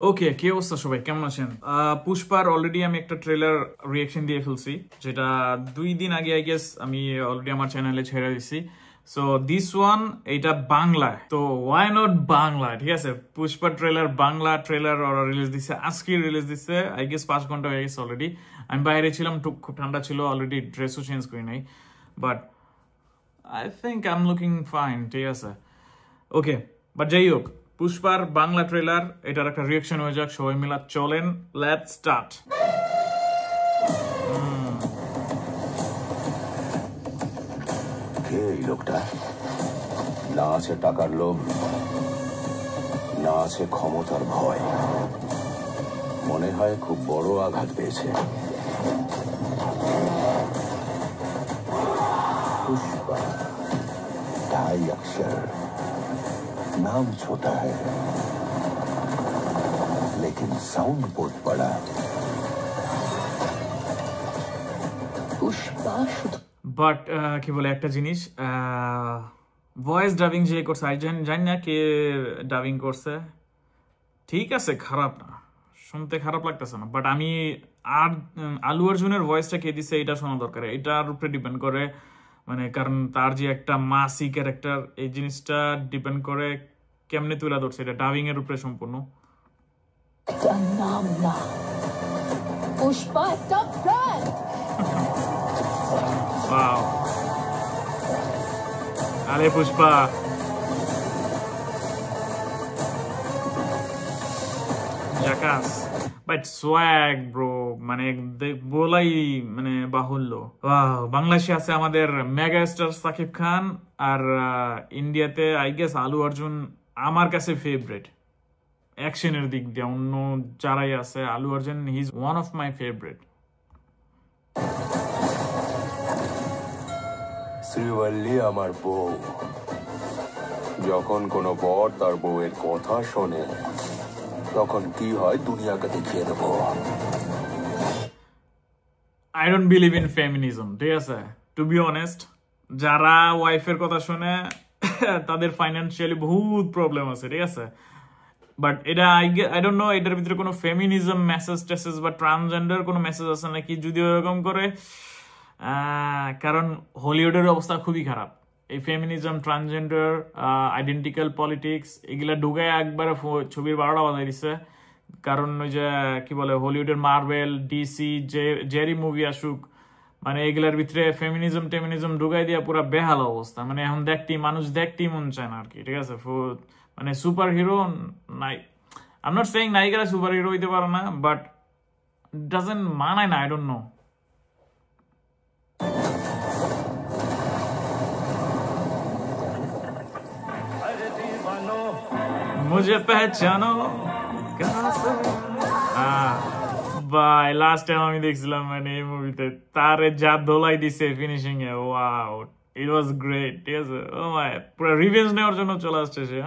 ওকে, কি অবস্থা সবাই, কেমন আছেন? পুষ্পার অলরেডি আমি একটা ট্রেলার রিয়াকশন দিয়ে ফেলছি, যেটা 2 দিন আগে আই গেস আমি অলরেডি আমার চ্যানেলে ছেড়ে দিছি। সো দিস ওয়ান, এটা বাংলায়, তো ওয়াই নট বাংলা, ঠিক আছে? পুষ্পার ট্রেলার, বাংলা ট্রেলার ওরা রিলিজ দিচ্ছে, আজকে রিলিজ দিচ্ছে, আই গেস 5 ঘন্টা হয়ে গেছে অলরেডি। আমি বাইরে ছিলাম, খুব ঠান্ডা ছিল, অলরেডি ড্রেসও চেঞ্জ করি নাই, but I think I am looking fine, ঠিক আছে? ওকে, বাট যাই হোক, পুষ্পার বাংলা ট্রেলার, এটার একটা রিয়াকশন হয়ে যাক, সবাই মিলা চলেন, লেটস স্টার্ট। কে এই লোকটা? না আছে টাকার লোভ, না আছে ক্ষমতার ভয়, মনে হয় খুব বড় আঘাত পেয়েছে। पुष्पा ढाई अक्षर, नाम छोटा है लेकिन साउंड बहुत बड़ा। पुष्पा বাট কি বলে একটা জিনিস, ভয়েস ডাবিং যে করছে, জানি না কে ডাবিং করছে, ঠিক আছে, খারাপ না, শুনতে খারাপ লাগতেছে না, বাট আমি আর আলু অর্জুনের ভয়েসটা কে দিছে এটা শোনা দরকার, এটার উপরে ডিপেন্ড করে, মানে কারণ তার যে একটা মাসি ক্যারেক্টার, এই জিনিসটা ডিপেন্ড করে কেমনে তুলে ধরছে, এটা ডাবিং এর উপরে সম্পূর্ণ। নাম না, পুষ্পা একটা ব্র্যান্ড। ওয়াও, আরে পুষ্পা, জাকাস, বাট সোয়াগ ব্রো, মানে বলাই মানে বাহুল্য। ওয়াও, বাংলাদেশে আছে আমাদের মেগা স্টার সাকিব খান, আর ইন্ডিয়াতে আই গেস আলু অর্জুন আমার কাছে ফেভারিট অ্যাকশনের দিক দিয়ে। অন্য যারাই আছে, Allu Arjun he is one of my favourite. Srivalli আমার বউ, যখন কোনো বর তার বউয়ের কথা শোনে তখন কি হয় দুনিয়াকে দেখিয়ে দেবো। I don't believe in feminism, ঠিক আছে? টু বি অনেস্ট, যারা ওয়াইফের কথা শুনে তাদের ফাইন্যান্সিয়ালি বহুত প্রবলেম আছে, ঠিক আছে? বাট এটা আই ডোন্ট নো এটার ভিতরে কোনো ফেমিনিজম মেসেজ টেসেজ বা ট্রান্সজেন্ডার কোনো মেসেজ আছে নাকি, যদিও এরকম করে, কারণ হলিউডের অবস্থা খুবই খারাপ। এই ফেমিনিজম, ট্রান্সজেন্ডার, আইডেন্টিক্যাল পলিটিক্স, এগুলা ঢুকায় একবারে ছবির 12টা বাজাই দিচ্ছে। কারণ ওই যে কি বলে, হলিউডের মার্বেল, ডিসি, জেরি মুভি আসুক, মানে এগুলার ভিতরে ফেমিনিজম টেমিনিজম ঢুকাই দিয়া পুরো বেহাল অবস্থা। মানে এখন মানুষ দেখতেই মন চায় না আর কি, ঠিক আছে? মানে সুপার হিরো নাই, আই এম নট সেইং নায়িকারা সুপার হিরো হইতে পারে না, বাট ডাজন্ট মানায় না, আই ডোন্ট নো। मुझे पहचानो ভাই, লাস্ট টাইম আমি দেখছিলাম মানে এই মুভিতে তারে যা দোলাই দিছে finishing A, wow, it was great, ঠিক আছে? ও মাই, পুরো রিভেঞ্জ নেওয়ার জন্য চলে আসছে সে।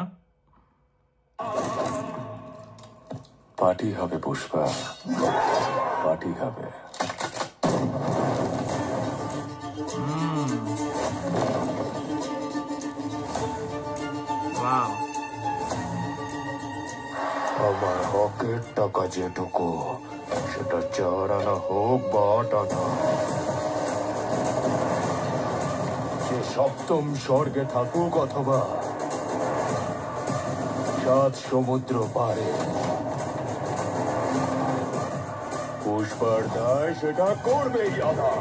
পার্টি হবে পুষ্পা, পার্টি হবে। ওয়াও, আমার হকের টাকা যেটুকু, সেটা 4 আনা হোক বা 8 আনা, সে সপ্তম স্বর্গে থাকুক অথবা 7 সমুদ্র পারে, পুষ্পার দায় সেটা করবেই আদা।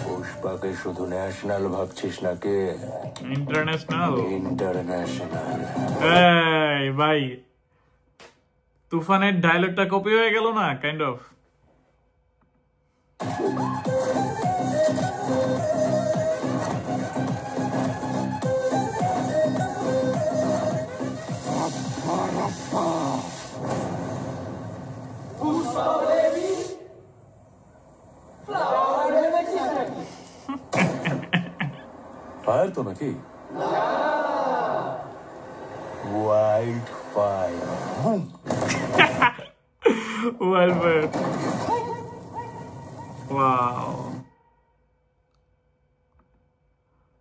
পুষ্পাকে শুধু ন্যাশনাল ভাবছিস নাকি? ইন্টারন্যাশনাল। ইন্টারন্যাশনাল। এই ভাই, তুফানের ডায়লগটা কপি হয়ে গেল না, কাইন্ড অফ। ফায়ার তো নাকি? Wild fire. Well, ওয়াও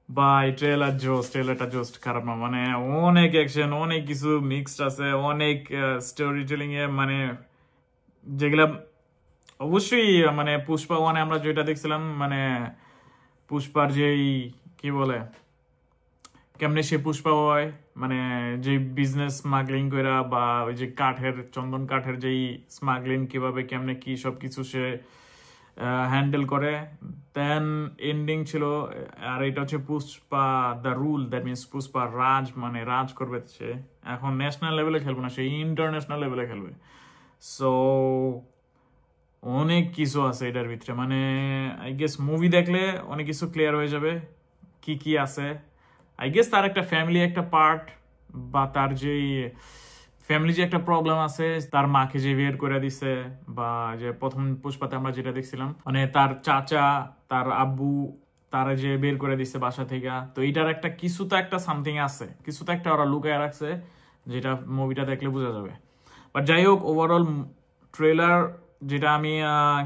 ভাই ট্রেলারটা জোস্ট খারাপ না, মানে অনেক অ্যাকশন, অনেক কিছু মিক্সড আছে, অনেক স্টোরি টেলিং এ, মানে যেগুলা অবশ্যই মানে পুষ্পা 1 আমরা যেটা দেখছিলাম, মানে পুষ্পার যেই কি বলে কেমনে সে পুষ্পা হয়, মানে যে বিজনেস স্মাগলিং করা বা ওই যে চন্দন কাঠের যেই স্মাগলিং কিভাবে কেমনে কি সবকিছু সে হ্যান্ডেল করে, দেন এন্ডিং ছিল। আর এটা হচ্ছে Pushpa the rule, that means Pushpa Raj, মানে রাজ করবে সে, এখন ন্যাশনাল লেভেলে খেলবে না, সে ইন্টারন্যাশনাল লেভেলে খেলবে। সো অনেক কিছু আছে এটার ভিতরে, মানে আই গেস মুভি দেখলে অনেক কিছু ক্লিয়ার হয়ে যাবে কি কি আছে। আই গেস তার একটা ফ্যামিলি একটা পার্ট, বা তার যেই ফ্যামিলি যে একটা প্রবলেম আছে, তার মাকে যে বের করে দিছে, বা যে প্রথম পুষ্পাতে আমরা যেটা দেখছিলাম, মানে তার চাচা তার আব্বু তারা যে বের করে দিছে বাসা থেকে, তো এটার একটা কিছু তো একটা সামথিং আছে, কিছু তো একটা ওরা লুকায় রাখছে, যেটা মুভিটা দেখলে বোঝা যাবে। বাট যাই হোক, ওভারঅল ট্রেলার যেটা আমি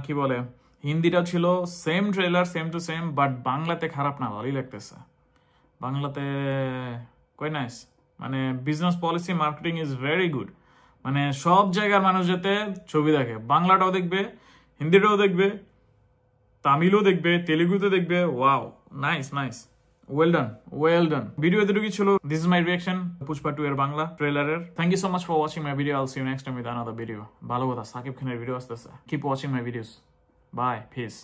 কি বলে হিন্দিটা ছিল same trailer, same to same, but বাংলাতে খারাপ না, ভালোই লাগতেছে বাংলাতে, কই নাইস, মানে business policy marketing is very good, মানে সব জায়গার মানুষ যাতে ছবি দেখে, বাংলাটাও দেখবে, হিন্দিটাও দেখবে, তামিলও দেখবে, তেলেগুতে দেখবে। Wow, nice nice, well done. Video এতটুকুই ছিল। This is my reaction Pushpa 2 এর বাংলা ট্রেলারের। Thank you so much for watching my video. I'll see you next time with another video. ভালো কথা, সাকিব খানের ভিডিও আসতেছে। Keep watching my videos. Bye, piece.